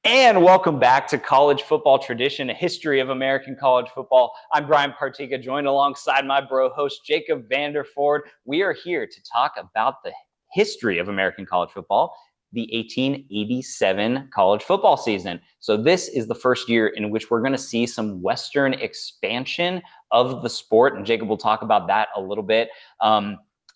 And welcome back to College Football Tradition, a history of American college football. I'm Brian Partika, joined alongside my bro host, Jacob Vanderford. We are here to talk about the history of American college football, the 1887 college football season. So this is the first year in which we're going to see some Western expansion of the sport, and Jacob will talk about that a little bit.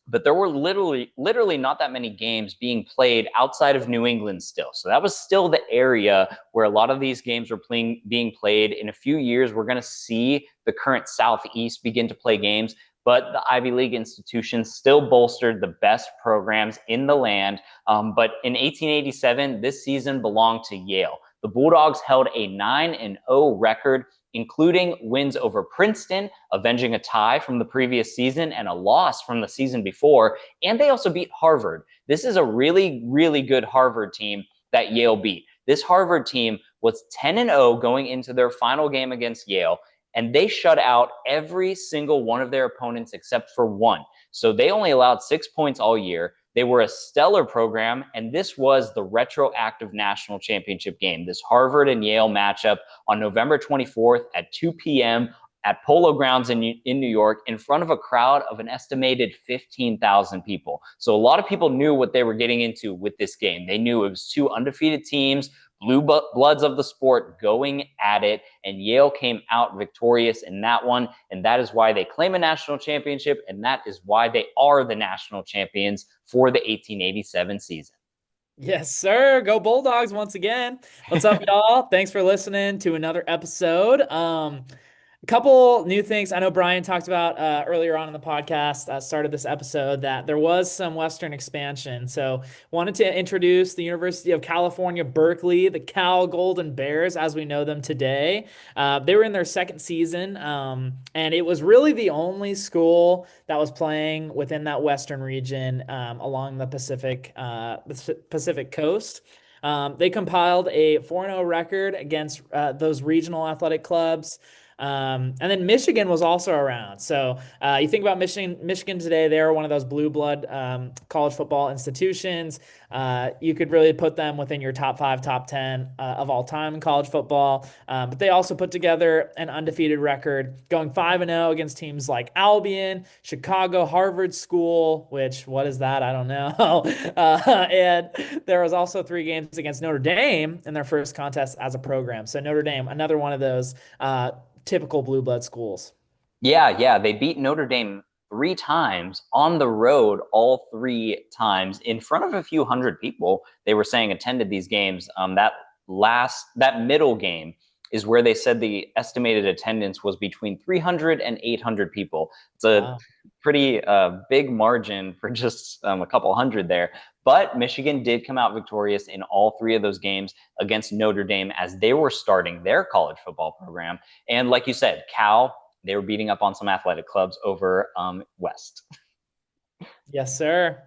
But there were literally not that many games being played outside of New England still. So that was still the area where a lot of these games were being played. In a few years, we're going to see the current Southeast begin to play games, but the Ivy League institutions still bolstered the best programs in the land. But in 1887, this season belonged to Yale. The Bulldogs held a 9-0 record, including wins over Princeton, avenging a tie from the previous season and a loss from the season before. And they also beat Harvard. This is a really, really good Harvard team that Yale beat. This Harvard team was 10-0 going into their final game against Yale, and they shut out every single one of their opponents except for one. So they only allowed 6 points all year. They were a stellar program, and this was the retroactive national championship game, this Harvard and Yale matchup on November 24th at 2 p.m. at Polo Grounds in New York in front of a crowd of an estimated 15,000 people. So a lot of people knew what they were getting into with this game. They knew it was two undefeated teams, blue bloods of the sport going at it, and Yale came out victorious in that one, and that is why they claim a national championship, and that is why they are the national champions for the 1887 season. Yes, sir. Go Bulldogs once again. What's up, y'all? Thanks for listening to another episode. A couple new things. I know Brian talked about earlier on in the podcast, started this episode, that there was some Western expansion. So wanted to introduce the University of California, Berkeley, the Cal Golden Bears, as we know them today. They were in their second season, and it was really the only school that was playing within that Western region along the Pacific coast. They compiled a 4-0 record against those regional athletic clubs. And then Michigan was also around. So you think about Michigan today, they're one of those blue blood college football institutions. You could really put them within your top 5, top 10 of all time in college football. But they also put together an undefeated record, going 5-0 against teams like Albion, Chicago, Harvard School, which, what is that? I don't know. And there was also 3 games against Notre Dame in their first contest as a program. So Notre Dame, another one of those typical blue blood schools. Yeah, they beat Notre Dame 3 times on the road, all 3 times in front of a few hundred people. They were saying attended these games. That middle game is where they said the estimated attendance was between 300 and 800 people. It's a pretty big margin for just a couple hundred there. But Michigan did come out victorious in all 3 of those games against Notre Dame as they were starting their college football program. And like you said, Cal, they were beating up on some athletic clubs over West. Yes, sir.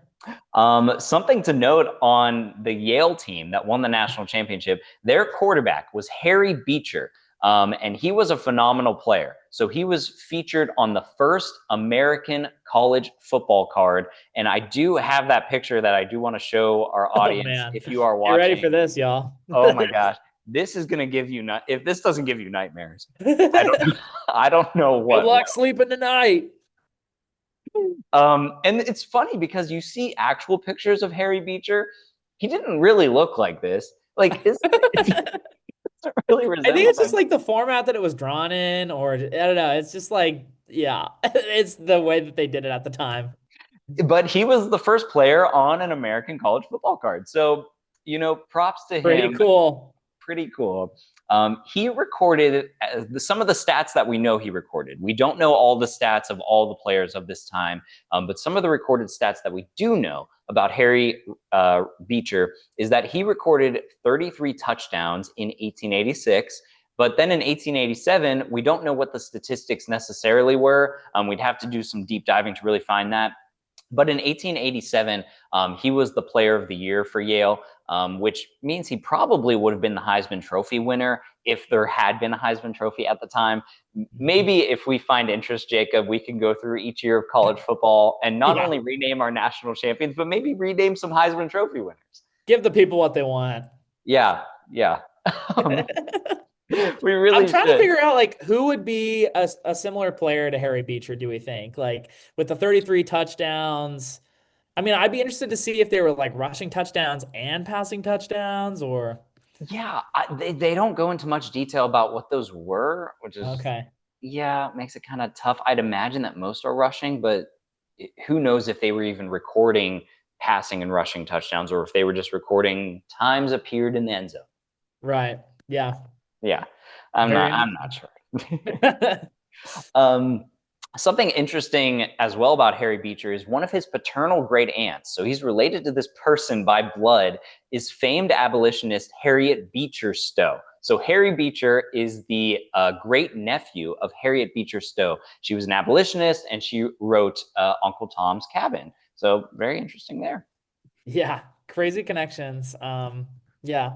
Something to note on the Yale team that won the national championship, their quarterback was Harry Beecher. And he was a phenomenal player. So he was featured on the first American college football card. And I do have that picture that I do want to show our audience if you are watching. Get ready for this, y'all. Oh my gosh. This is going to give you, if this doesn't give you nightmares, I don't know what. Good luck sleeping tonight. And it's funny because you see actual pictures of Harry Beecher. He didn't really look like this. Like, it's really I think it's just like the format that it was drawn in, or I don't know. It's just like, yeah, it's the way that they did it at the time. But he was the first player on an American college football card. So, props to him. Pretty cool. Pretty cool. He recorded some of the stats that we know he recorded. We don't know all the stats of all the players of this time, but some of the recorded stats that we do know about Harry Beecher is that he recorded 33 touchdowns in 1886. But then in 1887, we don't know what the statistics necessarily were. We'd have to do some deep diving to really find that. But in 1887, he was the player of the year for Yale, which means he probably would have been the Heisman Trophy winner if there had been a Heisman Trophy at the time. Maybe if we find interest, Jacob, we can go through each year of college football and not only rename our national champions, but maybe rename some Heisman Trophy winners. Give the people what they want. Yeah. Um, we I'm really trying to should. figure out like who would be a similar player to Harry Beecher, do we think? Like with the 33 touchdowns. I mean, I'd be interested to see if they were like rushing touchdowns and passing touchdowns or Yeah, they don't go into much detail about what those were, which is, okay. yeah, makes it kind of tough. I'd imagine that most are rushing, but who knows if they were even recording passing and rushing touchdowns or if they were just recording times appeared in the end zone. Right. Yeah. Yeah, Very I'm not sure. interesting. Um, Something interesting as well about Harry Beecher is one of his paternal great aunts. So he's related to this person by blood, is famed abolitionist Harriet Beecher Stowe. So Harry Beecher is the great nephew of Harriet Beecher Stowe. She was an abolitionist and she wrote Uncle Tom's Cabin. So very interesting there. Yeah, crazy connections. Yeah,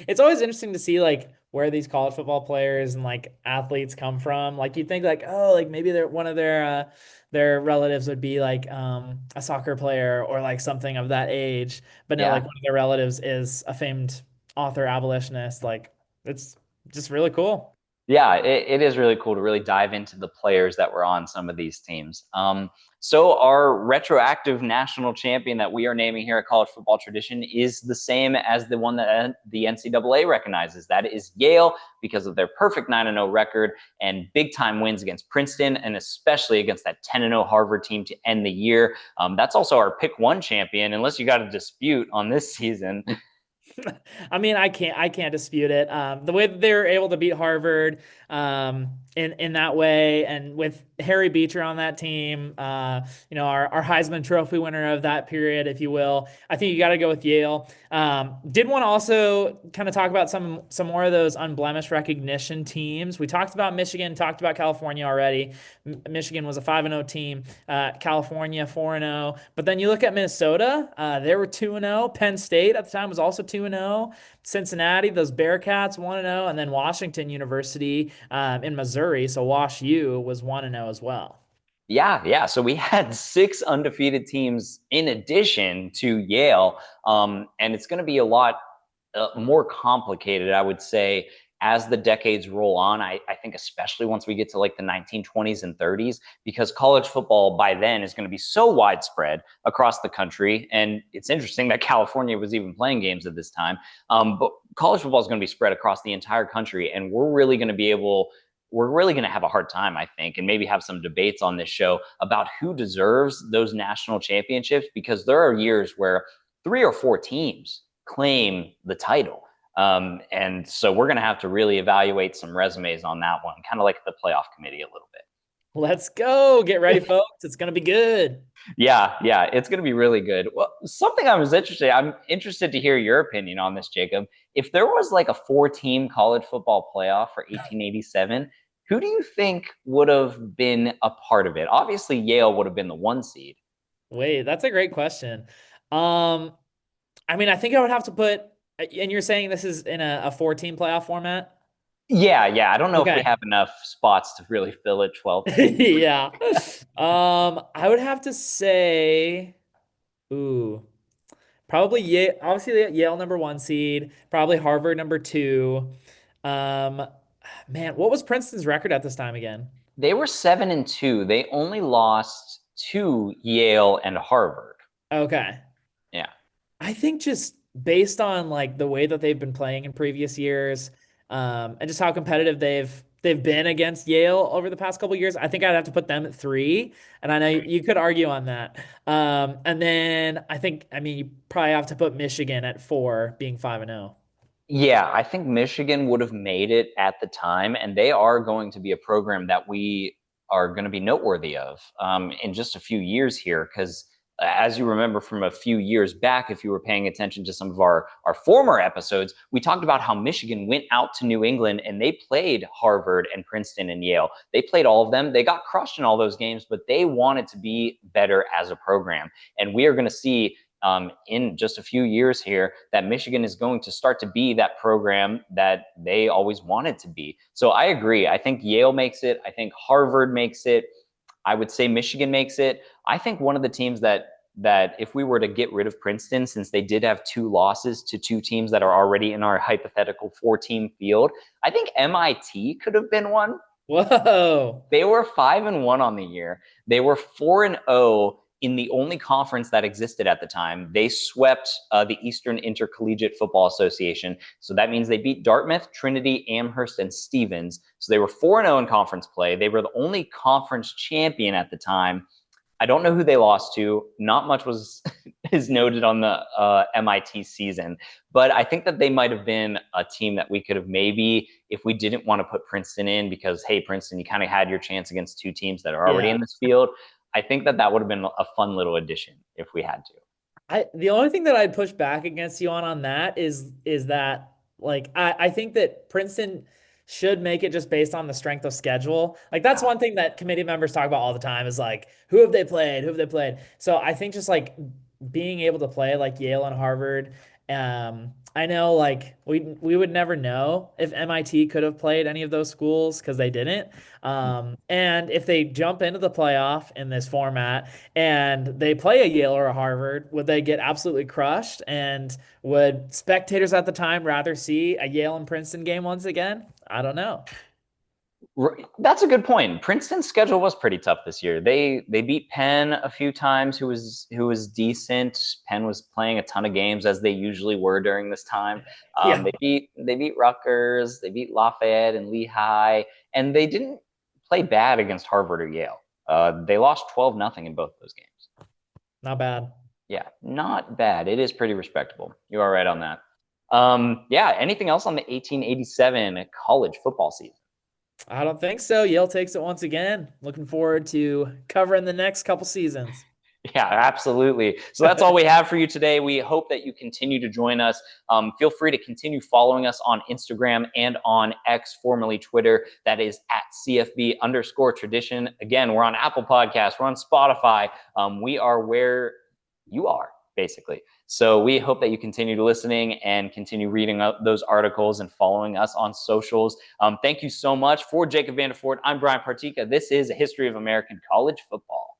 it's always interesting to see like where these college football players and like athletes come from. Like you'd think like, oh, like maybe they're one of their relatives would be like a soccer player or like something of that age. But no, like Yeah. one of their relatives is a famed author abolitionist. Like it's just really cool. Yeah, it is really cool to really dive into the players that were on some of these teams. So our retroactive national champion that we are naming here at College Football Tradition is the same as the one that the NCAA recognizes. That is Yale because of their perfect 9-0 record and big time wins against Princeton and especially against that 10-0 Harvard team to end the year. That's also our pick one champion, unless you got a dispute on this season. I mean, I can't dispute it. The way that they were able to beat Harvard, in that way, and with Harry Beecher on that team, our Heisman Trophy winner of that period, if you will, I think you got to go with Yale. Did want to also kind of talk about some more of those unblemished recognition teams. We talked about Michigan, talked about California already. Michigan was a 5-0 team, California 4-0. But then you look at Minnesota, they were 2-0. Penn State at the time was also 2-0. Cincinnati, those Bearcats 1-0, and then Washington University in Missouri, so Wash U was 1-0 as well. Yeah, yeah. So we had six undefeated teams in addition to Yale, and it's going to be a lot more complicated, I would say, as the decades roll on. I think especially once we get to like the 1920s and 30s, because college football by then is going to be so widespread across the country. And it's interesting that California was even playing games at this time. But college football is going to be spread across the entire country, and we're really going to have a hard time, I think, and maybe have some debates on this show about who deserves those national championships because there are years where three or four teams claim the title. And so we're going to have to really evaluate some resumes on that one, kind of like the playoff committee a little bit. Let's go. Get ready, folks. It's going to be good. Yeah, yeah, it's going to be really good. Well, I'm interested to hear your opinion on this, Jacob. If there was like a four-team college football playoff for 1887, who do you think would have been a part of it? Obviously, Yale would have been the one seed. Wait, that's a great question. Um, I mean, I think I would have to put, and you're saying this is in a four-team playoff format? Yeah, yeah. I don't know if we Okay. have enough spots to really fill it 12 teams. Yeah. I would have to say, ooh, probably Yale, obviously Yale number one seed, probably Harvard number two. Um, man, what was Princeton's record at this time again? They were 7-2. They only lost to Yale and Harvard. Okay. Yeah. I think just based on like the way that they've been playing in previous years, and just how competitive they've been against Yale over the past couple of years, I think I'd have to put them at three. And I know you could argue on that. And then I mean, you probably have to put Michigan at four, being 5-0. Yeah, I think Michigan would have made it at the time, and they are going to be a program that we are going to be noteworthy of in just a few years here. Because as you remember from a few years back, if you were paying attention to some of our former episodes, we talked about how Michigan went out to New England and they played Harvard and Princeton and Yale. They played all of them. They got crushed in all those games, but they wanted to be better as a program. And we are going to see in just a few years here that Michigan is going to start to be that program that they always wanted to be. So I agree. I think Yale makes it. I think Harvard makes it. I would say Michigan makes it. I think one of the teams that that if we were to get rid of Princeton, since they did have 2 losses to 2 teams that are already in our hypothetical 4-team field, I think MIT could have been one. Whoa. They were 5-1 on the year. They were 4-0 in the only conference that existed at the time. They swept the Eastern Intercollegiate Football Association. So that means they beat Dartmouth, Trinity, Amherst, and Stevens. So they were 4-0 in conference play. They were the only conference champion at the time. I don't know who they lost to. Not much was is noted on the MIT season, but I think that they might have been a team that we could have maybe, if we didn't want to put Princeton in, because hey, Princeton, you kind of had your chance against 2 teams that are already Yeah. in this field. I think that that would have been a fun little addition if we had to. The only thing that I'd push back against you on that is that like I think that Princeton should make it just based on the strength of schedule. Like that's Yeah. one thing that committee members talk about all the time is like who have they played? Who have they played? So I think just like being able to play like Yale and Harvard, I know like we would never know if MIT could have played any of those schools because they didn't. And if they jump into the playoff in this format and they play a Yale or a Harvard, would they get absolutely crushed? And would spectators at the time rather see a Yale and Princeton game once again? I don't know. That's a good point. Princeton's schedule was pretty tough this year. They beat Penn a few times, who was decent. Penn was playing a ton of games as they usually were during this time. Yeah. They beat Rutgers, they beat Lafayette and Lehigh, and they didn't play bad against Harvard or Yale. They lost 12-0 in both those games. Not bad. Yeah, not bad. It is pretty respectable. You are right on that. Yeah. Anything else on the 1887 college football season? I don't think so. Yale takes it once again. Looking forward to covering the next couple seasons. Yeah, absolutely. So that's all we have for you today. We hope that you continue to join us. Feel free to continue following us on Instagram and on X, formerly Twitter. That is at CFB_tradition. Again, we're on Apple Podcasts. We're on Spotify. We are where you are, basically. So we hope that you continue to listening and continue reading those articles and following us on socials. Thank you so much. For Jacob Vanderford, I'm Brian Partika. This is A History of American College Football.